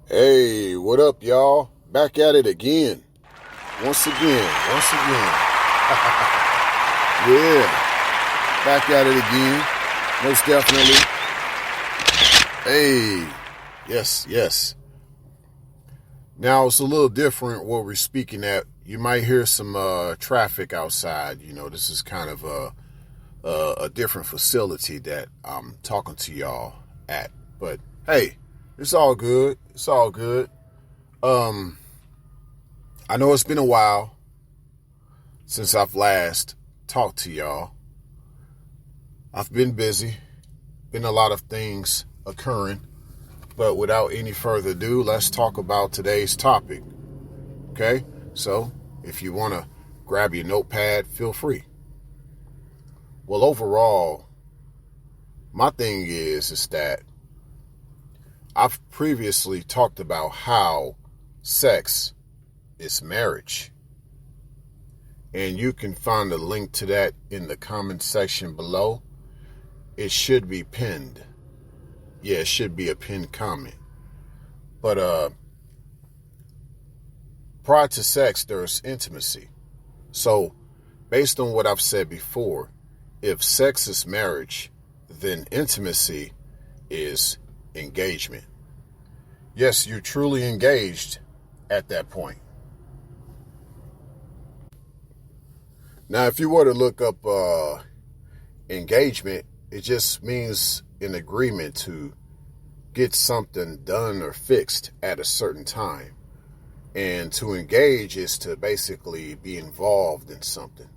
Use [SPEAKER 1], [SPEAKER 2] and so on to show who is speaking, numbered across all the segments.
[SPEAKER 1] Hey, what up, y'all? Back at it again. Once again. Yeah, back at it again. Most definitely. Hey, yes. Now, it's a little different what we're speaking at. You might hear some traffic outside. You know, this is kind of a different facility that I'm talking to y'all at. But, hey, it's all good. I know it's been a while since I've last talked to y'all. I've been busy, been a lot of things occurring, but without any further ado, let's talk about today's topic. Okay? So, if you want to grab your notepad, feel free. Well, overall, my thing is that I've previously talked about how sex is marriage. And you can find a link to that in the comment section below. It should be pinned. Yeah, it should be a pinned comment. But prior to sex, there's intimacy. So, based on what I've said before, if sex is marriage, then intimacy is engagement. Yes, you're truly engaged at that point. Now, if you were to look up engagement, it just means an agreement to get something done or fixed at a certain time. And to engage is to basically be involved in something.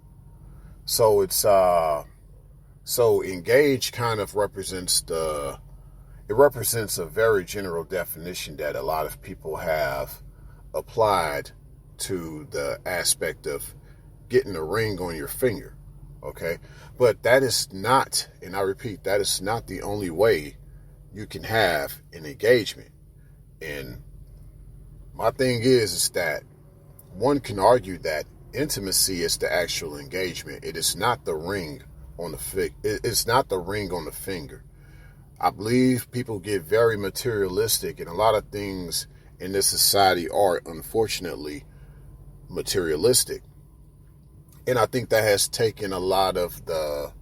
[SPEAKER 1] So it's so engage kind of represents a very general definition that a lot of people have applied to the aspect of getting a ring on your finger. Okay, but that is not, and I repeat, that is not the only way you can have an engagement. And my thing is that one can argue that intimacy is the actual engagement. It is not the ring on the it's not the ring on the finger. I believe people get very materialistic, and a lot of things in this society are unfortunately materialistic. And I think that has taken a lot of the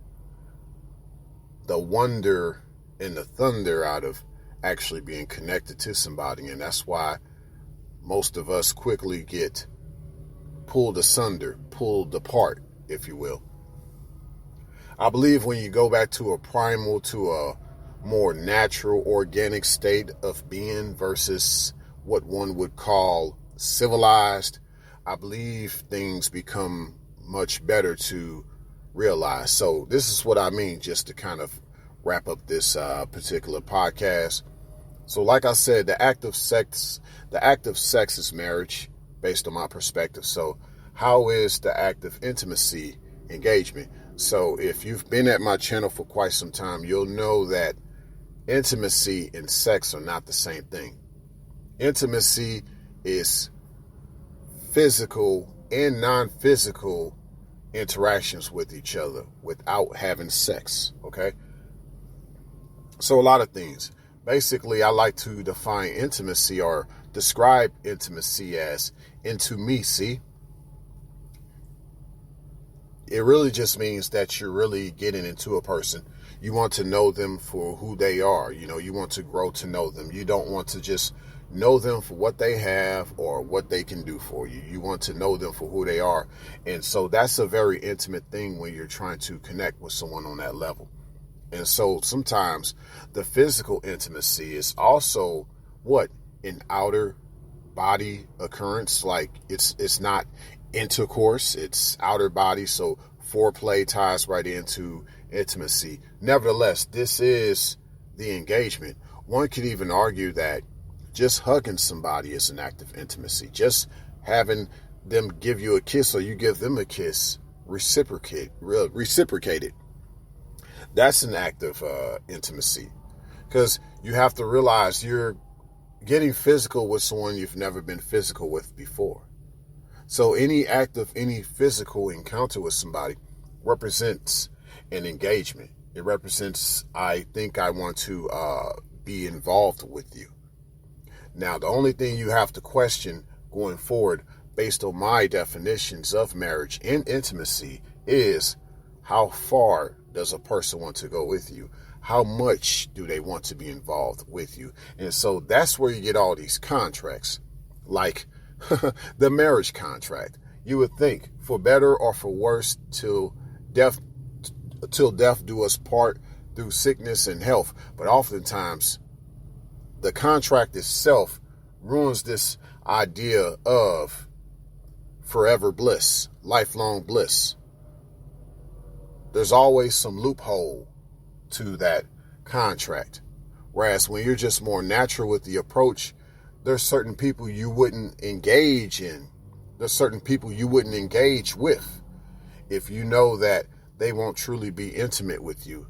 [SPEAKER 1] wonder and the thunder out of actually being connected to somebody. And that's why most of us quickly get pulled asunder, pulled apart, if you will. I believe when you go back to a primal, to a more natural, organic state of being versus what one would call civilized, I believe things become much better to realize. So this is what I mean, just to kind of wrap up this particular podcast. So like I said, the act of sex is marriage, based on my perspective. So how is the act of intimacy engagement? So if you've been at my channel for quite some time, you'll know that intimacy and sex are not the same thing. Intimacy is physical and non-physical interactions with each other without having sex, okay? So a lot of things. Basically, I like to define intimacy or describe intimacy as intimacy. It really just means that you're really getting into a person. You want to know them for who they are. You know, you want to grow to know them. You don't want to just know them for what they have or what they can do for you. You want to know them for who they are. And so that's a very intimate thing when you're trying to connect with someone on that level. And so sometimes the physical intimacy is also an outer body occurrence. Like it's not intercourse, it's outer body. So foreplay ties right into intimacy. Nevertheless, this is the engagement. One could even argue that just hugging somebody is an act of intimacy. Just having them give you a kiss or you give them a kiss, reciprocated. That's an act of intimacy. Because you have to realize you're getting physical with someone you've never been physical with before. So any act of any physical encounter with somebody represents an engagement. It represents, I think I want to be involved with you. Now, the only thing you have to question going forward, based on my definitions of marriage and intimacy, is how far does a person want to go with you? How much do they want to be involved with you? And so that's where you get all these contracts, like the marriage contract. You would think, for better or for worse, till death do us part, through sickness and health. But oftentimes, the contract itself ruins this idea of forever bliss, lifelong bliss. There's always some loophole to that contract. Whereas when you're just more natural with the approach, there's certain people you wouldn't engage in. There's certain people you wouldn't engage with if you know that they won't truly be intimate with you,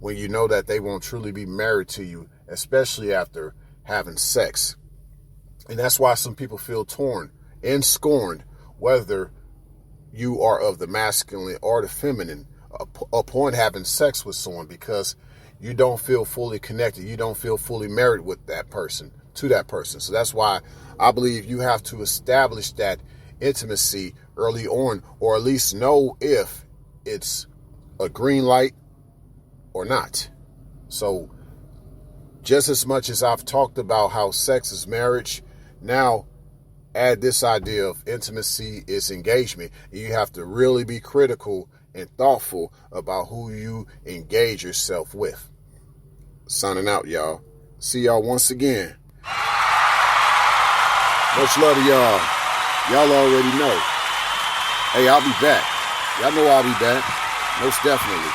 [SPEAKER 1] when you know that they won't truly be married to you, especially after having sex. And that's why some people feel torn and scorned, whether you are of the masculine or the feminine, upon having sex with someone, because you don't feel fully connected. You don't feel fully married with that person, to that person. So that's why I believe you have to establish that intimacy early on, or at least know if it's a green light or not. So just as much as I've talked about how sex is marriage, now add this idea of intimacy is engagement. You have to really be critical and thoughtful about who you engage yourself with. Signing out, y'all. See y'all once again. Much love to y'all. Y'all already know. Hey, I'll be back. Y'all know I'll be back. Most definitely.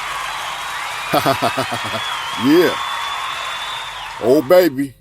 [SPEAKER 1] Yeah. Oh, baby.